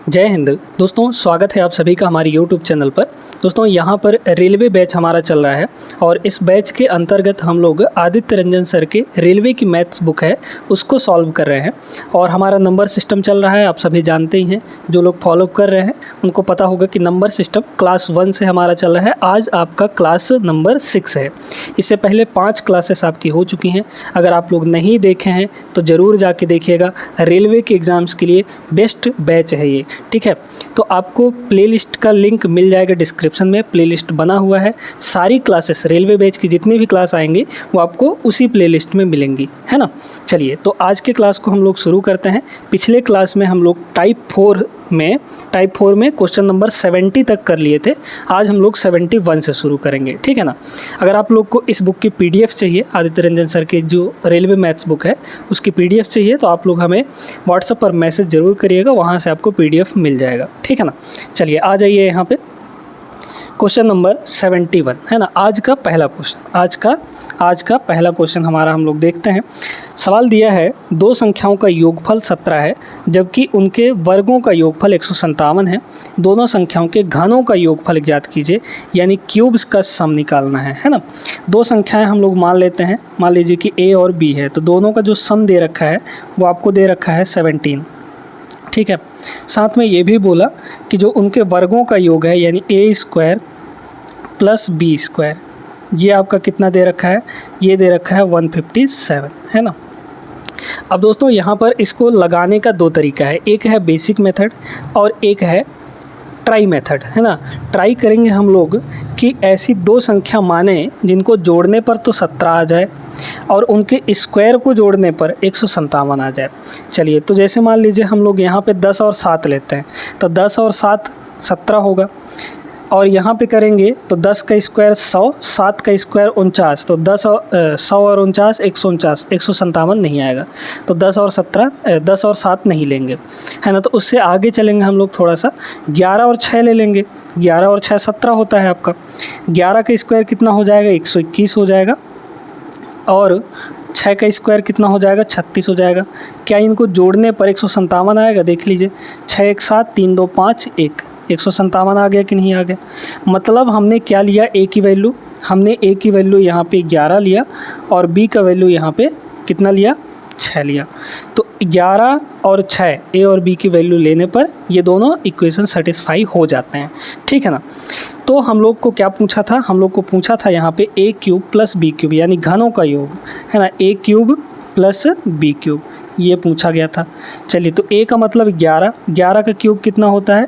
जय हिंद दोस्तों, स्वागत है आप सभी का हमारे YouTube चैनल पर। दोस्तों यहाँ पर रेलवे बैच हमारा चल रहा है और इस बैच के अंतर्गत हम लोग आदित्य रंजन सर के रेलवे की मैथ्स बुक है उसको सॉल्व कर रहे हैं और हमारा नंबर सिस्टम चल रहा है। आप सभी जानते ही हैं, जो लोग फॉलो कर रहे हैं उनको पता होगा कि नंबर सिस्टम क्लास 1 से हमारा चल रहा है। आज आपका क्लास नंबर 6 है। इससे पहले 5 क्लासेस आपकी हो चुकी हैं। अगर आप लोग नहीं देखे हैं तो ज़रूर जाके देखिएगा। रेलवे के एग्ज़ाम्स के लिए बेस्ट बैच है ये, ठीक है। तो आपको प्लेलिस्ट का लिंक मिल जाएगा डिस्क्रिप्शन में। प्लेलिस्ट बना हुआ है, सारी क्लासेस रेलवे बैच की जितनी भी क्लास आएंगी वो आपको उसी प्लेलिस्ट में मिलेंगी, है ना। चलिए तो आज के क्लास को हम लोग शुरू करते हैं। पिछले क्लास में हम लोग टाइप 4 में क्वेश्चन नंबर 70 तक कर लिए थे। आज हम लोग 71 से शुरू करेंगे, ठीक है ना। अगर आप लोग को इस बुक की PDF चाहिए, आदित्य रंजन सर के जो रेलवे मैथ्स बुक है उसकी PDF चाहिए, तो आप लोग हमें व्हाट्सएप पर मैसेज ज़रूर करिएगा, वहाँ से आपको PDF मिल जाएगा, ठीक है ना। चलिए आ जाइए यहाँ पे क्वेश्चन नंबर 71, है ना। आज का पहला क्वेश्चन हमारा हम लोग देखते हैं। सवाल दिया है, दो संख्याओं का योगफल 17 है जबकि उनके वर्गों का योगफल 157 है। दोनों संख्याओं के घनों का योगफल ज्ञात कीजिए, यानी क्यूब्स का सम निकालना है ना। दो संख्याएं हम लोग मान लेते हैं, मान लीजिए कि A और B है, तो दोनों का जो सम दे रखा है वो आपको दे रखा है 17, ठीक है। साथ में ये भी बोला कि जो उनके वर्गों का योग है यानी A² + B², ये आपका कितना दे रखा है, ये दे रखा है 157, है ना। अब दोस्तों यहाँ पर इसको लगाने का दो तरीका है, एक है बेसिक मेथड और एक है ट्राई मेथड, है ना। ट्राई करेंगे हम लोग कि ऐसी दो संख्या माने जिनको जोड़ने पर तो 17 आ जाए और उनके स्क्वायर को जोड़ने पर 157 आ जाए। चलिए तो जैसे मान लीजिए हम लोग यहाँ पे 10 और 7 लेते हैं, तो 10 और 7 17 होगा। और यहाँ पे करेंगे तो 10 का स्क्वायर 100, 7 का स्क्वायर 49, तो 100 और 49 149, 157 नहीं आएगा। तो 10 और 7 नहीं लेंगे, है ना। तो उससे आगे चलेंगे हम लोग थोड़ा सा, 11 और 6 ले लेंगे। 11 और 6 17 होता है आपका। 11 का स्क्वायर कितना हो जाएगा, 121 हो जाएगा। और 6 का स्क्वायर कितना हो जाएगा, 36 हो जाएगा। क्या इनको जोड़ने पर 157 आएगा, देख लीजिए। 6 1 7, 3 2 5 1, 157 आ गया कि नहीं आ गया। मतलब हमने क्या लिया, A की वैल्यू, हमने A की वैल्यू यहाँ पे 11 लिया और B का वैल्यू यहाँ पे कितना लिया, 6 लिया। तो 11 और 6 A और B की वैल्यू लेने पर ये दोनों इक्वेशन सेटिस्फाई हो जाते हैं, ठीक है ना। तो हम लोग को क्या पूछा था, हम लोग को पूछा था यहाँ पे A³ + B³ यानी घनों का योग, है ना। A³ + B³, ये पूछा गया था। चलिए तो A का मतलब 11, 11 का क्यूब कितना होता है,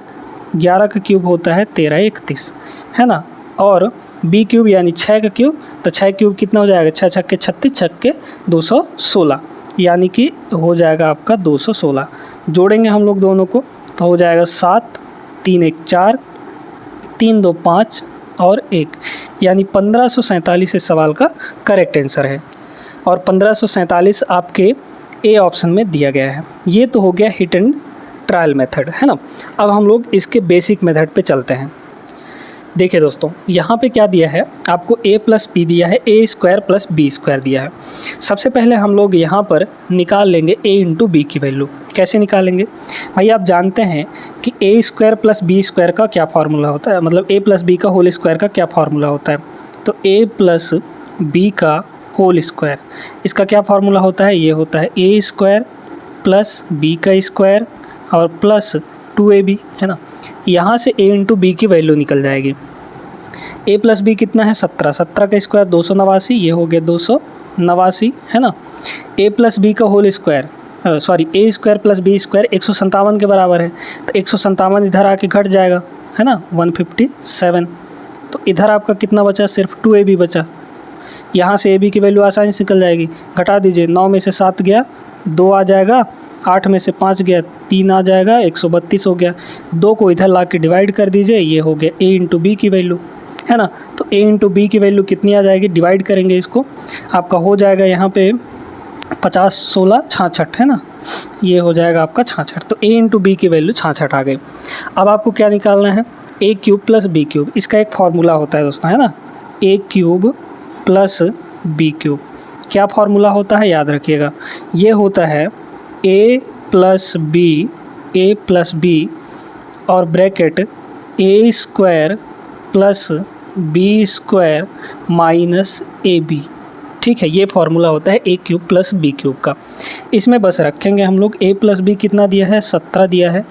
11 का क्यूब होता है 13 31, है ना। और B³ यानी 6 का क्यूब, तो 6 क्यूब कितना हो जाएगा, 6 छक्के 36, छक्के 216, यानी कि हो जाएगा आपका 216। जोड़ेंगे हम लोग दोनों को तो हो जाएगा 7 3 1 4, 3 2 5 और 1, यानी 1547 इस सवाल का करेक्ट आंसर है। और 1547 आपके A ऑप्शन में दिया गया है। ये तो हो गया हिट एंड ट्रायल मेथड, है ना। अब हम लोग इसके बेसिक मेथड पे चलते हैं। देखिए दोस्तों, यहाँ पे क्या दिया है आपको, A + B दिया है, A² + B² दिया है। सबसे पहले हम लोग यहाँ पर निकाल लेंगे A × B की वैल्यू। कैसे निकालेंगे भाई, आप जानते हैं कि A² + B² का क्या फार्मूला होता है, मतलब A + B का होल स्क्वायर का क्या फार्मूला होता है। तो A + B का होल स्क्वायर, इसका क्या फार्मूला होता है, ये होता है A² + B का स्क्वायर और प्लस 2AB, है ना। यहाँ से A × B की वैल्यू निकल जाएगी। A + B कितना है, 17, 17 का स्क्वायर 289, ये हो गया 289, है ना। A + B का होल स्क्वायर A² + B² 157 के बराबर है, तो 157 इधर आके घट जाएगा, है ना, 157। तो इधर आपका कितना बचा, सिर्फ 2AB बचा। यहाँ से AB की वैल्यू आसानी से निकल जाएगी, घटा दीजिए। 9 में से 7 गया, 2 आ जाएगा। 8 में से 5 गया, 3 आ जाएगा, 132 हो गया। 2 को इधर ला के डिवाइड कर दीजिए, ये हो गया A × B की वैल्यू, है ना। तो A × B की वैल्यू कितनी आ जाएगी, डिवाइड करेंगे इसको, आपका हो जाएगा यहाँ पे 50 16 66, है ना। ये हो जाएगा आपका 66। तो A × B की वैल्यू 66 आ गई। अब आपको क्या निकालना है, A³ + B³, इसका एक फार्मूला होता है दोस्तों, है ना। A³ + B³, क्या फार्मूला होता है, याद रखिएगा। ये होता है A + B और bracket A square plus B square minus A B. ठीक है, ये फॉर्मूला होता है A cube plus B cube का। इसमें बस रखेंगे हम लोग ए प्लस बी कितना दिया है, 17 दिया है,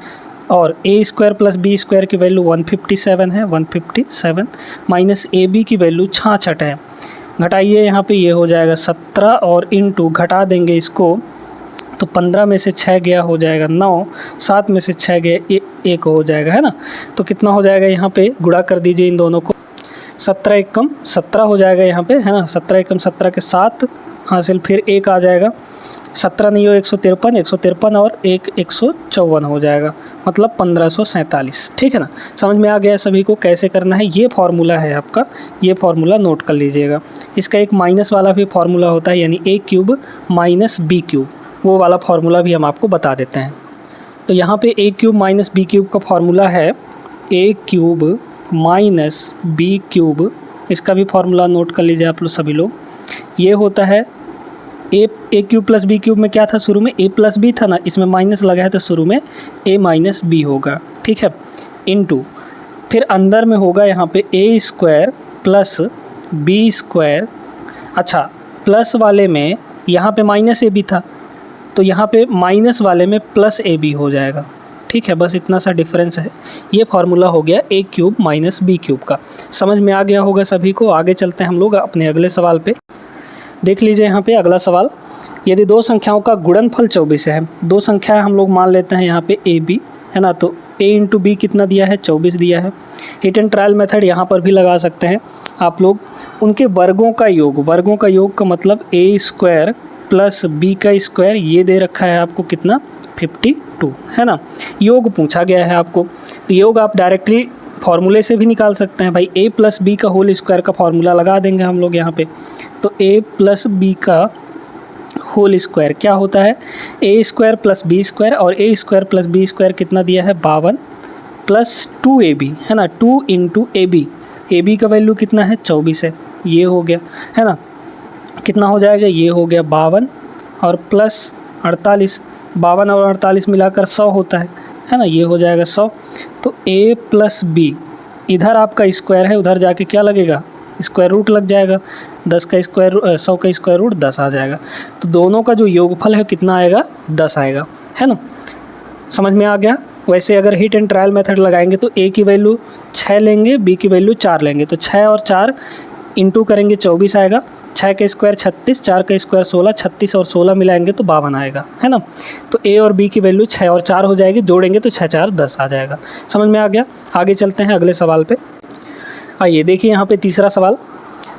और ए स्क्वायर प्लस बी स्क्वायर की वैल्यू 157 है, 157 माइनस ए बी की वैल्यू 66 है। घटाइए यहाँ पे, ये हो जाएगा 17 और इंटू घटा देंगे इसको तो 15 में से 6 गया हो जाएगा 9, 7 में से 6 गया 1 हो जाएगा, है ना। तो कितना हो जाएगा यहाँ पे, गुणा कर दीजिए इन दोनों को, 17 एकम 17 हो जाएगा यहाँ पे, है ना। 17 एकम 17 के 7 हासिल, फिर 1 आ जाएगा, 17 नहीं हो 153, 153 और 1 154 हो जाएगा, मतलब 1547। ठीक है ना, समझ में आ गया सभी को कैसे करना है। ये फार्मूला है आपका, ये फार्मूला नोट कर लीजिएगा। इसका एक माइनस वाला भी फार्मूला होता है, यानी ए क्यूब माइनस बी क्यूब, वो वाला फार्मूला भी हम आपको बता देते हैं। तो यहाँ पे ए क्यूब माइनस बी क्यूब का फार्मूला है A cube minus B cube. इसका भी फार्मूला नोट कर लीजिए आप लोग सभी लोग। ये होता है A cube plus B cube में क्या था, शुरू में ए प्लस बी था ना, इसमें माइनस लगा है तो शुरू में ए माइनस बी होगा। ठीक है, इनटू फिर अंदर में होगा यहाँ पे ए स्क्वायर प्लस बी स्क्वायर। अच्छा, प्लस वाले में यहाँ पे माइनस ए बी था तो यहाँ पे माइनस वाले में प्लस ए बी हो जाएगा। ठीक है, बस इतना सा डिफरेंस है। ये फार्मूला हो गया ए क्यूब माइनस बी क्यूब का। समझ में आ गया होगा सभी को। आगे चलते हैं हम लोग अपने अगले सवाल पे। देख लीजिए यहाँ पे अगला सवाल, यदि दो संख्याओं का गुणनफल 24 है, दो संख्या हम लोग मान लेते हैं यहाँ पे ए बी, है ना, तो ए इंटू बी कितना दिया है, 24 दिया है। हिट एंड ट्रायल मेथड यहाँ पर भी लगा सकते हैं आप लोग। उनके वर्गों का योग, वर्गों का योग का मतलब ए स्क्वायर प्लस बी का स्क्वायर, ये दे रखा है आपको कितना, 52, है ना। योग पूछा गया है आपको, तो योग आप डायरेक्टली फार्मूले से भी निकाल सकते हैं भाई। ए प्लस बी का होल स्क्वायर का फार्मूला लगा देंगे हम लोग यहाँ पे। तो ए प्लस बी का होल स्क्वायर क्या होता है, ए स्क्वायर प्लस बी स्क्वायर, और ए स्क्वायर प्लस बी स्क्वायर कितना दिया है, 52 प्लस 2ab, है ना, 2 इंटू ए बी का वैल्यू कितना है, 24 है, ये हो गया, है ना। कितना हो जाएगा, ये हो गया 52 और प्लस 48, 52 और 48 मिलाकर 100 होता है ना, ये हो जाएगा 100। तो a प्लस बी, इधर आपका स्क्वायर है, उधर जाके क्या लगेगा, स्क्वायर रूट लग जाएगा, 10 का स्क्वायर 100 का स्क्वायर रूट 10 आ जाएगा। तो दोनों का जो योगफल है कितना आएगा, 10 आएगा, है ना। समझ में आ गया। वैसे अगर हिट एंड ट्रायल मेथड लगाएंगे तो a की वैल्यू 6 लेंगे, b की वैल्यू 4 लेंगे, तो 6 और 4 इंटू करेंगे 24 आएगा, 6 का स्क्वायर 36, 4 का स्क्वायर 16, 36 और 16 मिलाएंगे तो 52 आएगा, है ना। तो a और b की वैल्यू 6 और 4 हो जाएगी, जोड़ेंगे तो 6 4 10 आ जाएगा। समझ में आ गया। आगे चलते हैं अगले सवाल पे। आइए देखिए यहाँ पे तीसरा सवाल,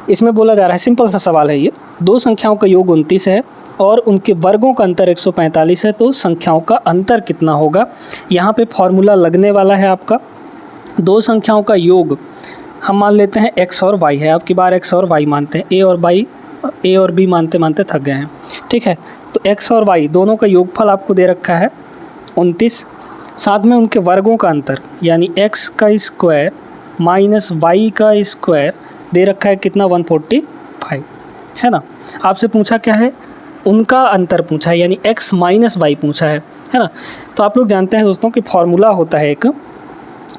इसमें बोला जा रहा है, सिंपल सा सवाल है ये, दो संख्याओं का योग 29 है और उनके वर्गों का अंतर 145 है, तो संख्याओं का अंतर कितना होगा। यहाँ पे फॉर्मूला लगने वाला है आपका, दो संख्याओं का योग हम मान लेते हैं x और y है, आपकी बार x और y मानते हैं, a और b मानते मानते थक गए हैं। ठीक है, तो x और y दोनों का योगफल आपको दे रखा है 29, साथ में उनके वर्गों का अंतर यानी x का स्क्वायर माइनस y का स्क्वायर दे रखा है कितना, 145, है ना। आपसे पूछा क्या है, उनका अंतर पूछा है, यानी x माइनस वाई पूछा है ना। तो आप लोग जानते हैं दोस्तों कि फार्मूला होता है एक,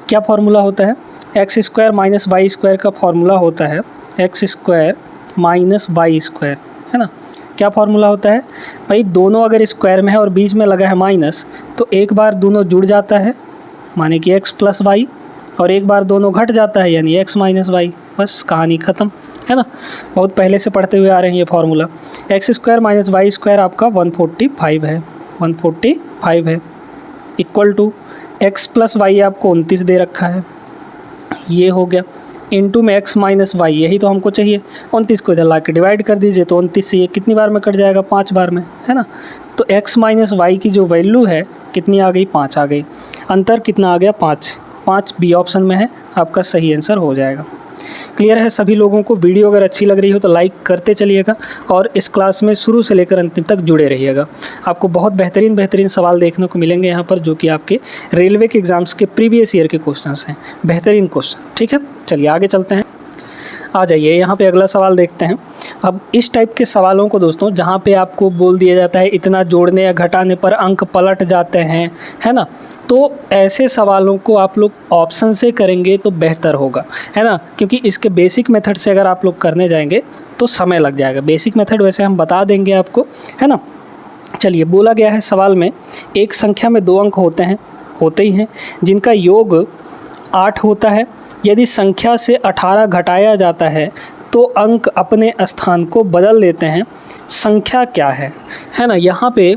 क्या फार्मूला होता है, X square minus Y square का फार्मूला होता है X square minus Y square, है ना। क्या फार्मूला होता है भाई, दोनों अगर स्क्वायर में है और बीच में लगा है माइनस, तो एक बार दोनों जुड़ जाता है माने कि x प्लस वाई, और एक बार दोनों घट जाता है यानी x माइनस वाई, बस कहानी ख़त्म, है ना। बहुत पहले से पढ़ते हुए आ रहे हैं ये formula. X square minus Y square आपका 145 है, 145 है, equal to X plus Y आपको 29 दे रखा है, ये हो गया, इनटू में x माइनस वाई, यही तो हमको चाहिए। 29 को इधर ला के डिवाइड कर दीजिए तो 29 से ये कितनी बार में कट जाएगा, 5 बार में, है ना। तो x माइनस वाई की जो वैल्यू है कितनी आ गई, 5 आ गई। अंतर कितना आ गया, 5 बी ऑप्शन में है, आपका सही आंसर हो जाएगा। क्लियर है सभी लोगों को। वीडियो अगर अच्छी लग रही हो तो लाइक करते चलिएगा और इस क्लास में शुरू से लेकर अंतिम तक जुड़े रहिएगा। आपको बहुत बेहतरीन सवाल देखने को मिलेंगे यहाँ पर, जो कि आपके रेलवे के एग्ज़ाम्स के प्रीवियस ईयर के क्वेश्चंस हैं, बेहतरीन क्वेश्चन। ठीक है, चलिए आगे चलते हैं। आ जाइए यहाँ पे अगला सवाल देखते हैं। अब इस टाइप के सवालों को दोस्तों, जहाँ पे आपको बोल दिया जाता है इतना जोड़ने या घटाने पर अंक पलट जाते हैं, है ना, तो ऐसे सवालों को आप लोग ऑप्शन से करेंगे तो बेहतर होगा, है ना, क्योंकि इसके बेसिक मेथड से अगर आप लोग करने जाएंगे तो समय लग जाएगा। बेसिक मेथड वैसे हम बता देंगे आपको, है ना। चलिए, बोला गया है सवाल में एक संख्या में 2 अंक होते ही हैं जिनका योग 8 होता है। यदि संख्या से 18 घटाया जाता है तो अंक अपने स्थान को बदल लेते हैं, संख्या क्या है ना। यहाँ पे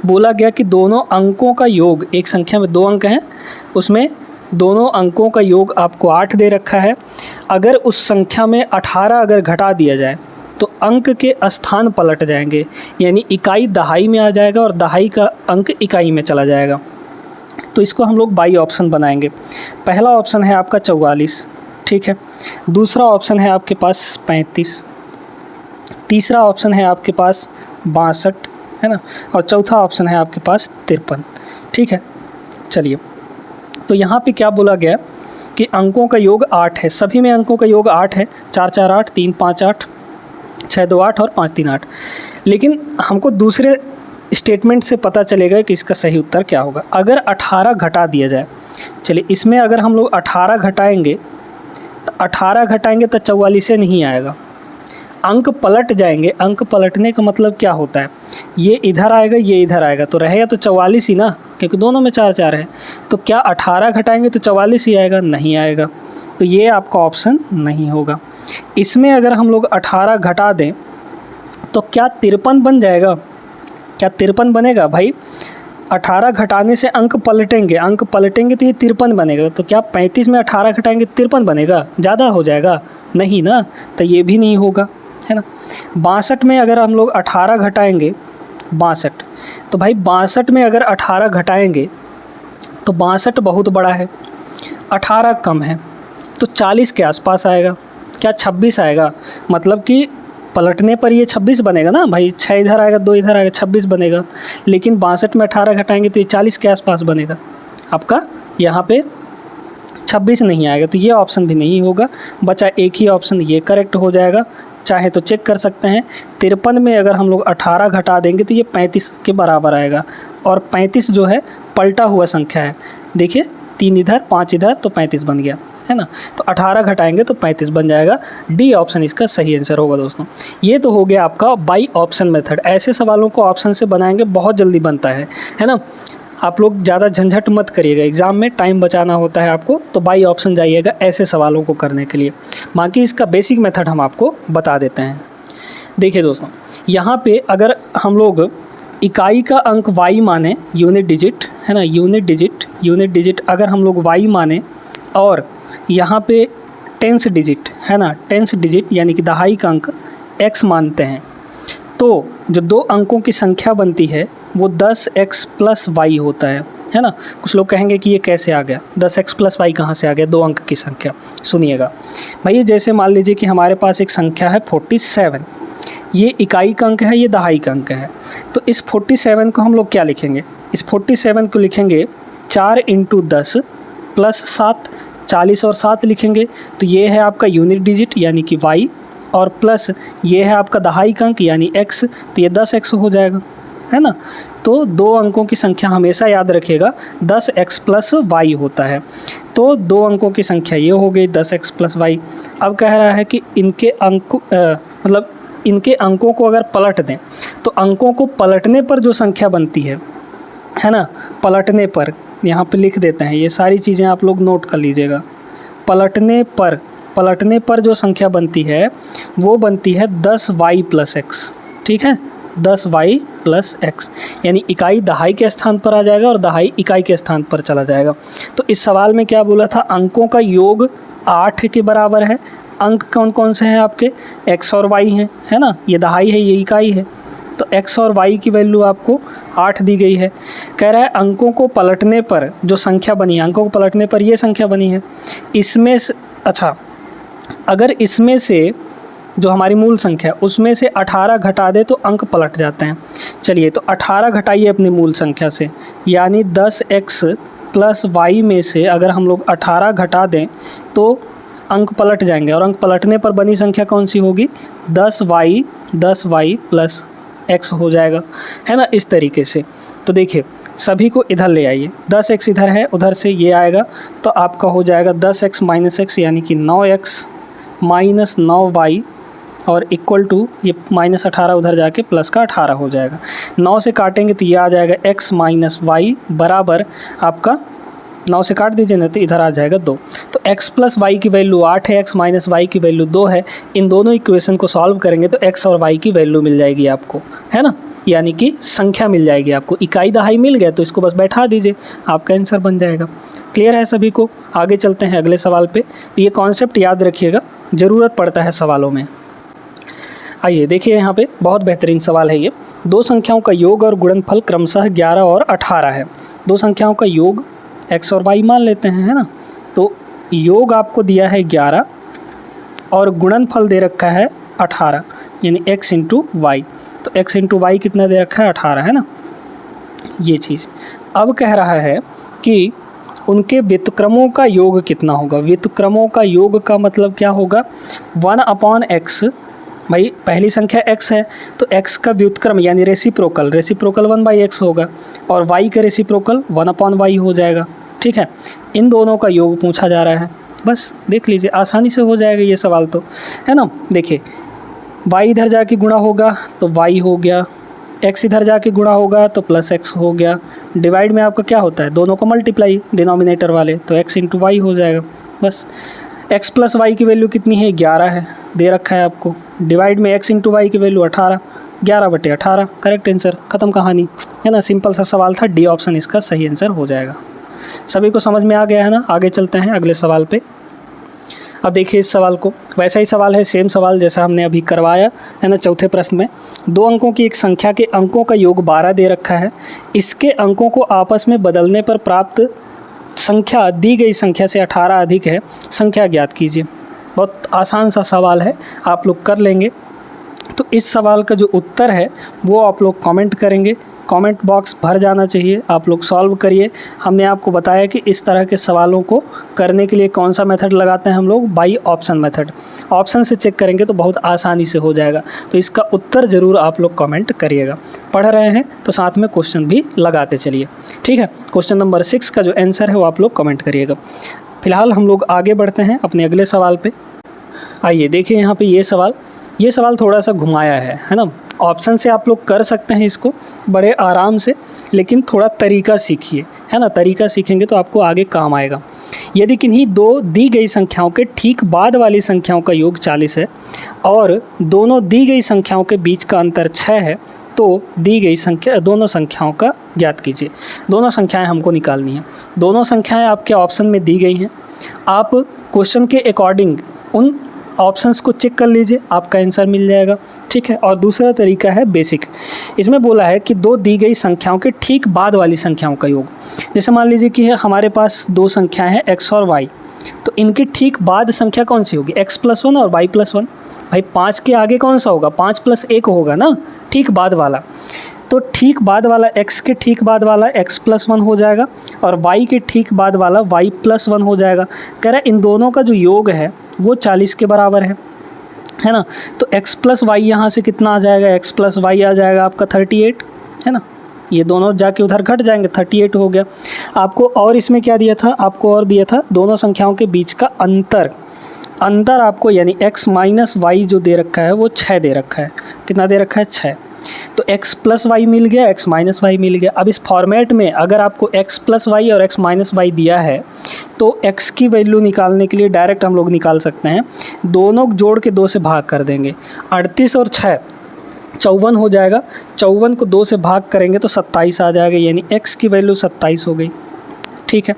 बोला गया कि दोनों अंकों का योग, एक संख्या में 2 अंक हैं, उसमें दोनों अंकों का योग आपको 8 दे रखा है। अगर उस संख्या में 18 अगर घटा दिया जाए तो अंक के स्थान पलट जाएंगे, यानी इकाई दहाई में आ जाएगा और दहाई का अंक इकाई में चला जाएगा। तो इसको हम लोग बाई ऑप्शन बनाएंगे। पहला ऑप्शन है आपका 44, ठीक है। दूसरा ऑप्शन है आपके पास 35, तीसरा ऑप्शन है आपके पास 62, है ना, और चौथा ऑप्शन है आपके पास 53, ठीक है। चलिए, तो यहाँ पे क्या बोला गया कि अंकों का योग 8 है, सभी में अंकों का योग 8 है, 4 4 8, 3 5 8, 6 2 8 और 5 3 8। लेकिन हमको दूसरे स्टेटमेंट से पता चलेगा कि इसका सही उत्तर क्या होगा। अगर 18 घटा दिया जाए, चलिए इसमें अगर हम लोग 18 घटाएंगे तो 18 घटाएंगे तो 44 से नहीं आएगा, अंक पलट जाएंगे। अंक पलटने का मतलब क्या होता है, ये इधर आएगा, ये इधर आएगा, तो रहेगा तो 44 ही ना, क्योंकि दोनों में 4 4 है। तो क्या 18 घटाएंगे तो 44 ही आएगा? नहीं आएगा, तो ये आपका ऑप्शन नहीं होगा। इसमें अगर हम लोग 18 घटा दें तो क्या 53 बन जाएगा? क्या 53 बनेगा? भाई 18 घटाने से अंक पलटेंगे, अंक पलटेंगे तो ये 53 बनेगा। तो क्या 35 में 18 घटाएंगे 53 बनेगा? ज़्यादा हो जाएगा? नहीं ना, तो ये भी नहीं होगा, है ना। 62 में अगर हम लोग 18 घटाएंगे, 62, तो भाई 62 में अगर 18 घटाएंगे तो 62 बहुत बड़ा है, 18 कम है, तो 40 के आसपास आएगा। क्या 26 आएगा? मतलब कि पलटने पर ये 26 बनेगा ना भाई, 6 इधर आएगा, 2 इधर आएगा, 26 बनेगा। लेकिन 62 में 18 घटाएंगे तो ये 40 के आसपास बनेगा। आपका यहाँ पे 26 नहीं आएगा, तो ये ऑप्शन भी नहीं होगा। बचा एक ही ऑप्शन, ये करेक्ट हो जाएगा। चाहे तो चेक कर सकते हैं, 53 में अगर हम लोग 18 घटा देंगे तो ये 35 के बराबर आएगा, और 35 जो है पलटा हुआ संख्या है। देखिए 3 इधर 5 इधर, तो 35 बन गया, है ना। तो 18 घटाएंगे तो 35 बन जाएगा। डी ऑप्शन इसका सही आंसर होगा दोस्तों। ये तो हो गया आपका बाई ऑप्शन मेथड। ऐसे सवालों को ऑप्शन से बनाएंगे, बहुत जल्दी बनता है ना। आप लोग ज़्यादा झंझट मत करिएगा, एग्ज़ाम में टाइम बचाना होता है आपको, तो बाई ऑप्शन जाइएगा ऐसे सवालों को करने के लिए। बाकी इसका बेसिक मेथड हम आपको बता देते हैं। देखिए दोस्तों, यहाँ पे अगर हम लोग इकाई का अंक y माने, यूनिट डिजिट, है ना, यूनिट डिजिट अगर हम लोग y माने, और यहाँ पे टेंस डिजिट, है ना, टेंस डिजिट यानी कि दहाई का अंक x मानते हैं, तो जो 2 अंकों की संख्या बनती है वो 10x प्लस y होता है ना। कुछ लोग कहेंगे कि ये कैसे आ गया, 10x प्लस y कहाँ से आ गया, 2 अंक की संख्या। सुनिएगा भाई, जैसे मान लीजिए कि हमारे पास एक संख्या है 47, ये इकाई का अंक है, ये दहाई का अंक है। तो इस 47 को हम लोग क्या लिखेंगे? इस 47 को लिखेंगे 4 × 10 प्लस 7, 40 और 7 लिखेंगे। तो ये है आपका यूनिट डिजिट यानी कि y, और प्लस ये है आपका दहाई का अंक यानी x, तो ये 10x हो जाएगा, है ना। तो 2 अंकों की संख्या हमेशा याद रखिएगा, 10x प्लस y होता है। तो 2 अंकों की संख्या ये हो गई 10x प्लस y। अब कह रहा है कि इनके अंक मतलब इनके अंकों को अगर पलट दें तो अंकों को पलटने पर जो संख्या बनती है ना, पलटने पर यहाँ पे लिख देते हैं, ये सारी चीज़ें आप लोग नोट कर लीजिएगा। पलटने पर जो संख्या बनती है वो बनती है 10y प्लस x, ठीक है, 10y प्लस x, यानी इकाई दहाई के स्थान पर आ जाएगा और दहाई इकाई के स्थान पर चला जाएगा। तो इस सवाल में क्या बोला था, अंकों का योग 8 के बराबर है। अंक कौन कौन से हैं आपके? x और y हैं, है ना, ये दहाई है, ये इकाई है। तो x और y की वैल्यू आपको 8 दी गई है। कह रहा है अंकों को पलटने पर जो संख्या बनी है, अंकों को पलटने पर ये संख्या बनी है। इसमें से अच्छा, अगर इसमें से जो हमारी मूल संख्या उसमें से 18 घटा दे तो अंक पलट जाते हैं। चलिए, तो 18 घटाइए अपनी मूल संख्या से, यानी 10x प्लस y में से अगर हम लोग 18 घटा दें तो अंक पलट जाएंगे, और अंक पलटने पर बनी संख्या कौन सी होगी? 10y प्लस x हो जाएगा, है ना, इस तरीके से। तो देखिए सभी को इधर ले आइए, 10x इधर है, उधर से ये आएगा तो आपका हो जाएगा 10x माइनस x यानी कि 9x माइनस 9y और इक्वल टू ये माइनस 18 उधर जाके प्लस का 18 हो जाएगा। 9 से काटेंगे तो ये आ जाएगा x माइनस वाई बराबर आपका 9 से काट दीजिए ना तो इधर आ जाएगा 2। तो x प्लस वाई की वैल्यू 8 है, x माइनस वाई की वैल्यू 2 है। इन दोनों इक्वेशन को सॉल्व करेंगे तो x और y की वैल्यू मिल जाएगी आपको, है ना, यानी कि संख्या मिल जाएगी आपको। इकाई दहाई मिल गया तो इसको बस बैठा दीजिए, आपका आंसर बन जाएगा। क्लियर है सभी को? आगे चलते हैं अगले सवाल पे। तो ये कॉन्सेप्ट याद रखिएगा, ज़रूरत पड़ता है सवालों में। आइए देखिए यहाँ पे बहुत बेहतरीन सवाल है ये। दो संख्याओं का योग और गुणनफल क्रमशः 11 और 18 है। दो संख्याओं का योग x और y मान लेते हैं, है ना। तो योग आपको दिया है 11 और गुणनफल दे रखा है 18 यानी x इंटू वाई। तो x इंटू वाई कितना दे रखा है 18, है ना, ये चीज़। अब कह रहा है कि उनके व्युत्क्रमों का योग कितना होगा। व्युत्क्रमों का योग का मतलब क्या होगा, 1/x। भाई पहली संख्या x है तो x का व्युत्क्रम यानी रेसिप्रोकल 1/x होगा और y का रेसिप्रोकल 1/y हो जाएगा। ठीक है, इन दोनों का योग पूछा जा रहा है, बस देख लीजिए, आसानी से हो जाएगा ये सवाल तो, है ना। देखिए y इधर जाके गुणा होगा तो y हो गया, x इधर जाके गुणा होगा तो प्लस x हो गया। डिवाइड में आपका क्या होता है, दोनों को मल्टीप्लाई डिनोमिनेटर वाले, तो x इंटू वाई हो जाएगा। बस x प्लस वाई की वैल्यू कितनी है, 11 है, दे रखा है आपको। डिवाइड में x इंटू वाई की वैल्यू 18, 11/18 करेक्ट आंसर, ख़त्म कहानी, है ना। सिंपल सा सवाल था, डी ऑप्शन इसका सही आंसर हो जाएगा। सभी को समझ में आ गया है ना। आगे चलते हैं अगले सवाल पे। अब देखिए इस सवाल को, वैसा ही सवाल है, सेम सवाल जैसा हमने अभी करवाया है ना। चौथे प्रश्न में 2 अंकों की एक संख्या के अंकों का योग 12 दे रखा है। इसके अंकों को आपस में बदलने पर प्राप्त संख्या दी गई संख्या से 18 अधिक है, संख्या ज्ञात कीजिए। बहुत आसान सा सवाल है, आप लोग कर लेंगे। तो इस सवाल का जो उत्तर है वो आप लोग कमेंट करेंगे, कमेंट बॉक्स भर जाना चाहिए, आप लोग सॉल्व करिए। हमने आपको बताया कि इस तरह के सवालों को करने के लिए कौन सा मेथड लगाते हैं हम लोग, बाई ऑप्शन मेथड। ऑप्शन से चेक करेंगे तो बहुत आसानी से हो जाएगा। तो इसका उत्तर ज़रूर आप लोग कमेंट करिएगा। पढ़ रहे हैं तो साथ में क्वेश्चन भी लगाते चलिए, ठीक है। क्वेश्चन नंबर 6 का जो आंसर है वो आप लोग कमेंट करिएगा। फिलहाल हम लोग आगे बढ़ते हैं अपने अगले सवाल पे। आइए देखिए यहाँ पे ये सवाल थोड़ा सा घुमाया है ना। ऑप्शन से आप लोग कर सकते हैं इसको बड़े आराम से, लेकिन थोड़ा तरीका सीखिए, है ना। तरीका सीखेंगे तो आपको आगे काम आएगा। यदि किन्हीं दो दी गई संख्याओं के ठीक बाद वाली संख्याओं का योग 40 है और दोनों दी गई संख्याओं के बीच का अंतर 6 है तो दी गई संख्या दोनों संख्याओं का ज्ञात कीजिए। दोनों संख्याएं हमको निकालनी हैं। दोनों संख्याएं आपके ऑप्शन में दी गई हैं, आप क्वेश्चन के अकॉर्डिंग उन ऑप्शंस को चेक कर लीजिए, आपका आंसर मिल जाएगा, ठीक है। और दूसरा तरीका है बेसिक। इसमें बोला है कि दो दी गई संख्याओं के ठीक बाद वाली संख्याओं का योग। जैसे मान लीजिए कि हमारे पास दो संख्याएं हैं x और y, तो इनकी ठीक बाद संख्या कौन सी होगी, x + 1 और y + 1। भाई 5 के आगे कौन सा होगा, 5 + 1 होगा ना, ठीक बाद वाला। तो ठीक बाद वाला x के ठीक बाद वाला x + 1 हो जाएगा और y के ठीक बाद वाला y + 1 हो जाएगा। कह रहा है इन दोनों का जो योग है वो 40 के बराबर है ना। तो x + y यहाँ से कितना आ जाएगा, x + y आ जाएगा आपका 38, है ना। ये दोनों जाके उधर घट जाएंगे, 38 हो गया। आपको और इसमें क्या दिया था, आपको और दिया था दोनों संख्याओं के बीच का अंतर आपको यानी x - y जो दे रखा है वो 6 दे रखा है। कितना दे रखा है, 6। तो x + y मिल गया, x - y मिल गया। अब इस फॉर्मेट में अगर आपको x + y और x - y दिया है तो x की वैल्यू निकालने के लिए डायरेक्ट हम लोग निकाल सकते हैं। दोनों जोड़ के 2 से भाग कर देंगे, 38 और 6 54 हो जाएगा। 54 को 2 से भाग करेंगे तो 27 आ जाएगा, यानी x की वैल्यू 27 हो गई, ठीक है।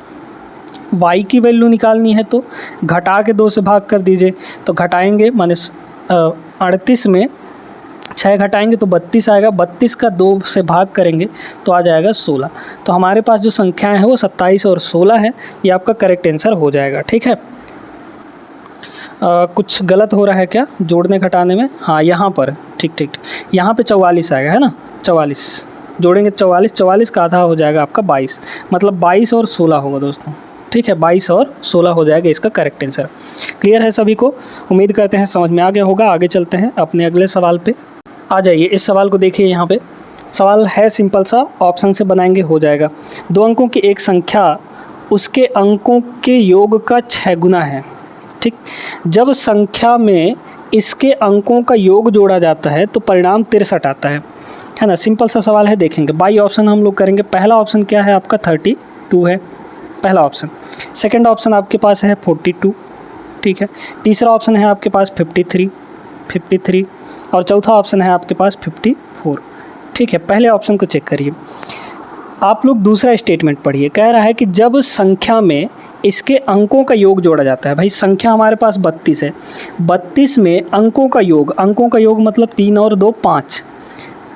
y की वैल्यू निकालनी है तो घटा के 2 से भाग कर दीजिए, तो घटाएंगे माने 38 में 6 घटाएंगे तो 32 आएगा। 32 का 2 से भाग करेंगे तो आ जाएगा 16। तो हमारे पास जो संख्याएं हैं वो 27 और 16 है, ये आपका करेक्ट आंसर हो जाएगा, ठीक है। कुछ गलत हो रहा है क्या जोड़ने घटाने में, हाँ यहाँ पर ठीक यहाँ पे 44 आएगा, है ना। 44 जोड़ेंगे, 44 का आधा हो जाएगा आपका 22, मतलब 22 और 16 होगा दोस्तों, ठीक है। 22 और 16 हो जाएगा इसका करेक्ट आंसर। क्लियर है सभी को, उम्मीद करते हैं समझ में आ गया होगा। आगे चलते हैं अपने अगले सवाल पे। आ जाइए इस सवाल को देखिए यहाँ पे। सवाल है सिंपल सा, ऑप्शन से बनाएंगे हो जाएगा। 2 अंकों की एक संख्या उसके अंकों के योग का 6 गुना है। ठीक, जब संख्या में इसके अंकों का योग जोड़ा जाता है तो परिणाम 63 आता है ना। सिंपल सा सवाल है, देखेंगे। बाई ऑप्शन हम लोग करेंगे। पहला ऑप्शन क्या है आपका 32 है, पहला ऑप्शन। सेकंड ऑप्शन आपके पास है 42, ठीक है। तीसरा ऑप्शन है आपके पास 53 और चौथा ऑप्शन है आपके पास 54, ठीक है। पहले ऑप्शन को चेक करिए। आप लोग दूसरा स्टेटमेंट पढ़िए। कह रहा है कि जब संख्या में इसके अंकों का योग जोड़ा जाता है। भाई संख्या हमारे पास 32 है, 32 में अंकों का योग मतलब 3 और 2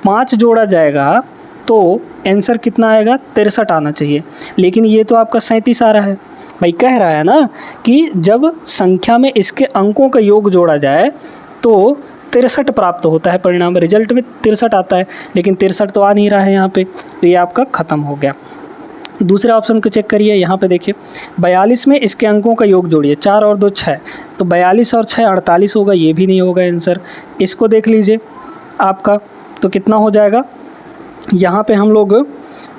5 जोड़ा जाएगा तो आंसर कितना आएगा? 63 आना चाहिए। लेकिन ये तो आपका 37 आ रहा है। भाई कह रहा है ना कि जब संख्या में इसके अंकों का योग जोड़ा जाए तो 63 प्राप्त होता है परिणाम, रिजल्ट में 63 आता है, लेकिन 63 तो आ नहीं रहा है यहाँ पे, तो ये आपका ख़त्म हो गया। दूसरे ऑप्शन को चेक करिए। यहाँ पे देखिए 42 में इसके अंकों का योग जोड़िए, 4 और 2 6, तो 42 और 6 48 होगा, ये भी नहीं होगा आंसर। इसको देख लीजिए आपका, तो कितना हो जाएगा? यहाँ पे हम लोग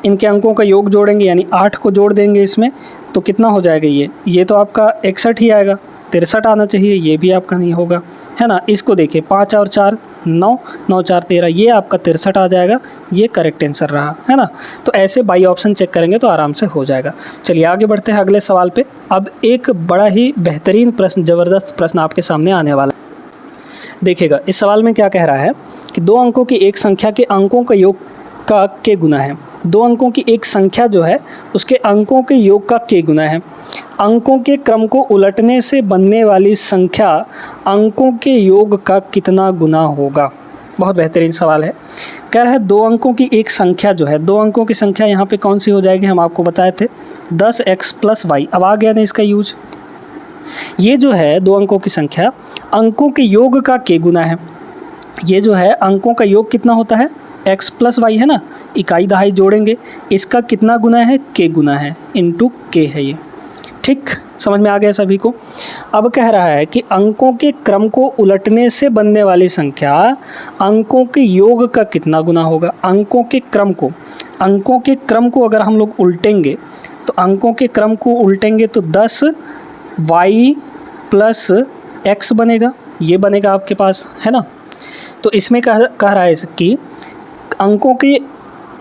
इनके अंकों का योग जोड़ेंगे यानी 8 को जोड़ देंगे इसमें, तो कितना हो जाएगा? ये तो आपका 61 ही आएगा, 63 आना चाहिए, ये भी आपका नहीं होगा, है ना। इसको देखिए 5 और 4 9, 9 4 13, ये आपका 63 आ जाएगा, ये करेक्ट आंसर रहा, है ना। तो ऐसे बाई ऑप्शन चेक करेंगे तो आराम से हो जाएगा। चलिए आगे बढ़ते हैं अगले सवाल पे। अब एक बड़ा ही बेहतरीन प्रश्न, ज़बरदस्त प्रश्न आपके सामने आने वाला है। देखिएगा इस सवाल में क्या कह रहा है कि 2 अंकों की एक संख्या के अंकों का योग का के गुना है। 2 अंकों की एक संख्या जो है उसके अंकों के योग का के गुना है। अंकों के क्रम को उलटने से बनने वाली संख्या अंकों के योग का कितना गुना होगा? बहुत बेहतरीन सवाल है। कह रहा है 2 अंकों की एक संख्या जो है, 2 अंकों की संख्या यहाँ पे कौन सी हो जाएगी? हम आपको बताए थे 10x + y। अब आ गया ना इसका यूज। ये जो है 2 अंकों की संख्या अंकों के योग का के गुना है। ये जो है अंकों का योग कितना होता है? x + y है ना, इकाई दहाई जोड़ेंगे, इसका कितना गुना है? के गुना है, इंटू के है ये। ठीक, समझ में आ गया सभी को। अब कह रहा है कि अंकों के क्रम को उलटने से बनने वाली संख्या अंकों के योग का कितना गुना होगा? अंकों के क्रम को अगर हम लोग उल्टेंगे तो अंकों के क्रम को उल्टेंगे तो 10y + x बनेगा, ये बनेगा आपके पास, है ना। तो इसमें कह रहा है कि अंकों के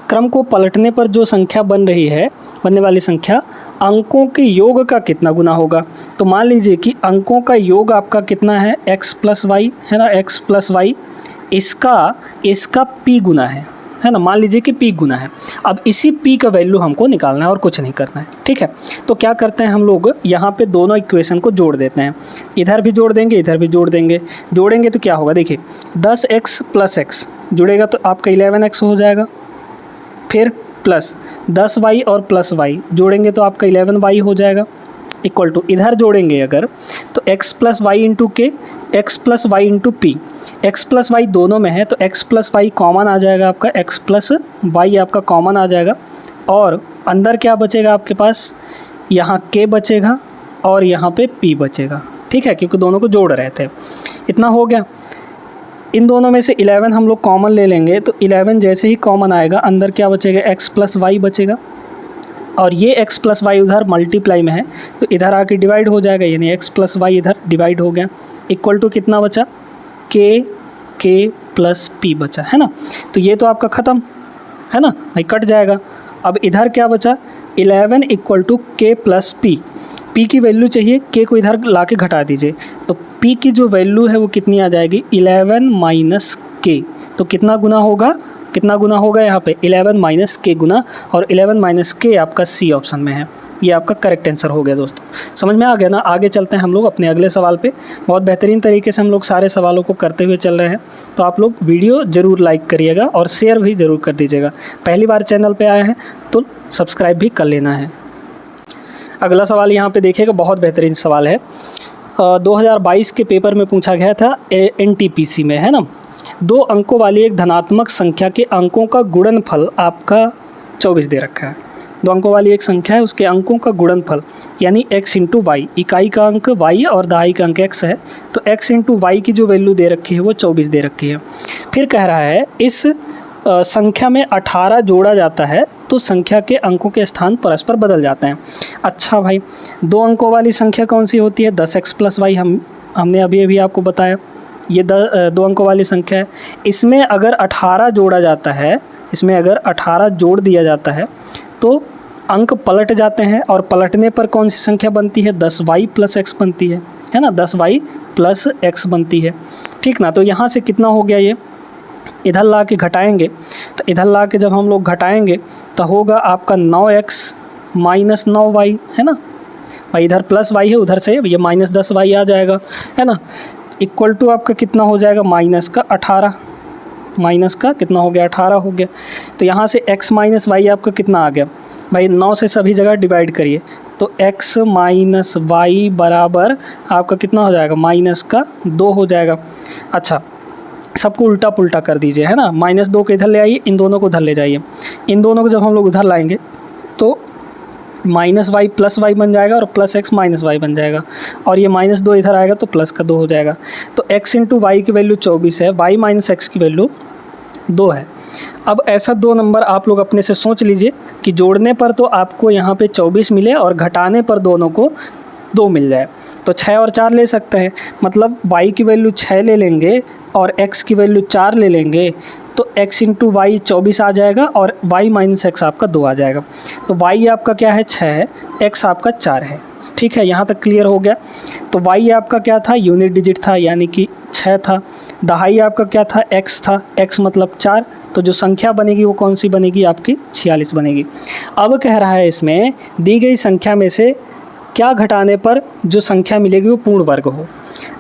क्रम को पलटने पर जो संख्या बन रही है, बनने वाली संख्या अंकों के योग का कितना गुना होगा? तो मान लीजिए कि अंकों का योग आपका कितना है? x + y है ना, x + y, इसका p गुना है ना। मान लीजिए कि p गुना है। अब इसी p का वैल्यू हमको निकालना है और कुछ नहीं करना है, ठीक है। तो क्या करते हैं हम लोग यहाँ पे दोनों इक्वेशन को जोड़ देते हैं, इधर भी जोड़ देंगे, इधर भी जोड़ देंगे। जोड़ेंगे तो क्या होगा? देखिए 10x + x जुड़ेगा तो आपका 11x हो जाएगा, फिर प्लस 10y और प्लस y जोड़ेंगे तो आपका 11y हो जाएगा, इक्वल टू इधर जोड़ेंगे अगर तो x + y × k, x + y × p, x + y दोनों में है तो x + y कॉमन आ जाएगा आपका, x + y आपका कॉमन आ जाएगा, और अंदर क्या बचेगा आपके पास? यहाँ k बचेगा और यहाँ पे p बचेगा, ठीक है, क्योंकि दोनों को जोड़ रहे थे। इतना हो गया। इन दोनों में से 11 हम लोग कॉमन ले लेंगे तो 11 जैसे ही कॉमन आएगा अंदर क्या बचेगा? x + y बचेगा, और ये x + y उधर मल्टीप्लाई में है तो इधर आके डिवाइड हो जाएगा, यानी x + y इधर डिवाइड हो गया, इक्वल टू कितना बचा? k + p बचा, है ना। तो ये तो आपका ख़त्म है ना भाई, कट जाएगा। अब इधर क्या बचा? 11 = k + p। p की वैल्यू चाहिए, k को इधर ला के घटा दीजिए, तो p की जो वैल्यू है वो कितनी आ जाएगी? 11 - k। तो कितना गुना होगा यहाँ पे? 11 - k गुना, और 11 - k आपका सी ऑप्शन में है। ये आपका करेक्ट आंसर हो गया दोस्तों। समझ में आ गया ना। आगे चलते हैं हम लोग अपने अगले सवाल पे। बहुत बेहतरीन तरीके से हम लोग सारे सवालों को करते हुए चल रहे हैं, तो आप लोग वीडियो ज़रूर लाइक करिएगा और शेयर भी ज़रूर कर दीजिएगा। पहली बार चैनल पे आए हैं तो सब्सक्राइब भी कर लेना है। अगला सवाल यहाँ पे देखिएगा, बहुत बेहतरीन सवाल है। 2022 के पेपर में पूछा गया था NTPC में, है ना। 2 अंकों वाली एक धनात्मक संख्या के अंकों का गुणनफल आपका 24 दे रखा है। 2 अंकों वाली एक संख्या है, उसके अंकों का गुणनफल यानी x × y, इकाई का अंक y और दहाई का अंक x है, तो x × y की जो वैल्यू दे रखी है वो 24 दे रखी है। फिर कह रहा है इस संख्या में 18 जोड़ा जाता है तो संख्या के अंकों के स्थान परस्पर बदल जाते हैं। अच्छा भाई, 2 अंकों वाली संख्या कौन सी होती है? 10x + y हमने अभी आपको बताया, ये 2 अंकों वाली संख्या है। इसमें अगर 18 जोड़ा जाता है, इसमें अगर 18 जोड़ दिया जाता है तो अंक पलट जाते हैं, और पलटने पर कौन सी संख्या बनती है? 10y + x बनती है ना, 10y + x बनती है, ठीक ना। तो यहाँ से कितना हो गया, ये इधर ला के घटाएंगे, तो इधर ला के जब हम लोग घटाएंगे तो होगा आपका 9x - 9y, है ना भाई। इधर +y है, उधर से ये -10y आ जाएगा, है ना। इक्वल टू आपका कितना हो जाएगा? -18, माइनस का कितना हो गया? 18 हो गया। तो यहाँ से x - y आपका कितना आ गया भाई? 9 से सभी जगह डिवाइड करिए, तो x - y बराबर आपका कितना हो जाएगा? -2 हो जाएगा। अच्छा, सबको उल्टा पुल्टा कर दीजिए, है ना। -2 को इधर ले आइए, इन दोनों को उधर ले जाइए। इन दोनों को जब हम लोग उधर लाएंगे तो -y + y बन जाएगा और +x - y बन जाएगा, और ये -2 इधर आएगा तो +2 हो जाएगा। तो x × y की वैल्यू 24 है, y - x की वैल्यू 2 है। अब ऐसा 2 नंबर आप लोग अपने से सोच लीजिए कि जोड़ने पर तो आपको यहाँ पे 24 मिले और घटाने पर दोनों को 2 मिल जाए। तो 6 और 4 ले सकते हैं, मतलब y की वैल्यू 6 ले लेंगे और x की वैल्यू 4 ले लेंगे, तो x × y 24 आ जाएगा और y - x आपका 2 आ जाएगा। तो y आपका क्या है? 6 है, x आपका 4 है, ठीक है। यहाँ तक क्लियर हो गया। तो y आपका क्या था? यूनिट डिजिट था, यानी कि 6 था। दहाई आपका क्या था? x था, x मतलब 4। तो जो संख्या बनेगी वो कौन सी बनेगी? आपकी 46 बनेगी। अब कह रहा है इसमें दी गई संख्या में से क्या घटाने पर जो संख्या मिलेगी वो पूर्ण वर्ग हो।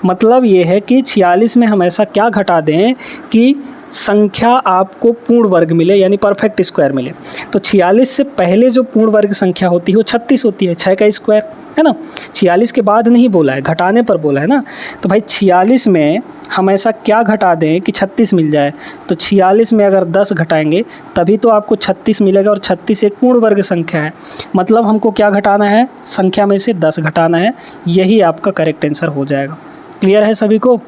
मतलब ये है कि 46 में हम ऐसा क्या घटा दें कि संख्या आपको पूर्ण वर्ग मिले, यानी परफेक्ट स्क्वायर मिले। तो 46 से पहले जो पूर्ण वर्ग संख्या होती है वो 36 होती है, 6 का स्क्वायर, है ना। 46 के बाद नहीं बोला है, घटाने पर बोला है ना। तो भाई 46 में हम ऐसा क्या घटा दें कि 36 मिल जाए। तो 46 में अगर 10 घटाएंगे तभी तो आपको 36 मिलेगा, और 36 एक पूर्ण वर्ग संख्या है। मतलब हमको क्या घटाना है? संख्या में से 10 घटाना है, यही आपका करेक्ट आंसर हो जाएगा। क्लियर है सभी को?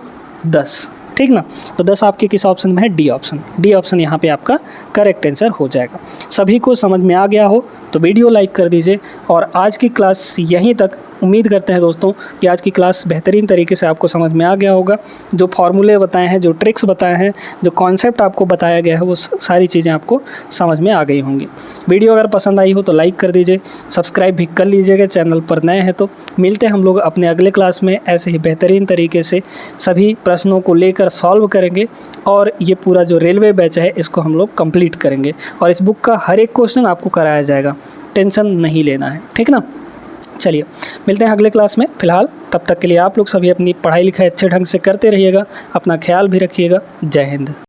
10, ठीक ना। तो 10 आपके किस ऑप्शन में है? D option. डी ऑप्शन यहाँ पे आपका करेक्ट आंसर हो जाएगा। सभी को समझ में आ गया हो तो वीडियो लाइक कर दीजिए, और आज की क्लास यहीं तक। उम्मीद करते हैं दोस्तों कि आज की क्लास बेहतरीन तरीके से आपको समझ में आ गया होगा। जो फार्मूले बताए हैं, जो ट्रिक्स बताए हैं, जो कॉन्सेप्ट आपको बताया गया है, वो सारी चीज़ें आपको समझ में आ गई होंगी। वीडियो अगर पसंद आई हो तो लाइक कर दीजिए, सब्सक्राइब भी कर लीजिएगा चैनल पर नए हैं तो। मिलते हैं हम लोग अपने अगले क्लास में, ऐसे ही बेहतरीन तरीके से सभी प्रश्नों को लेकर सॉल्व करेंगे, और ये पूरा जो रेलवे बैच है इसको हम लोग कंप्लीट करेंगे, और इस बुक का हर एक क्वेश्चन आपको कराया जाएगा, टेंशन नहीं लेना है, ठीक ना। चलिए मिलते हैं अगले क्लास में। फ़िलहाल तब तक के लिए आप लोग सभी अपनी पढ़ाई लिखाई अच्छे ढंग से करते रहिएगा, अपना ख्याल भी रखिएगा। जय हिंद।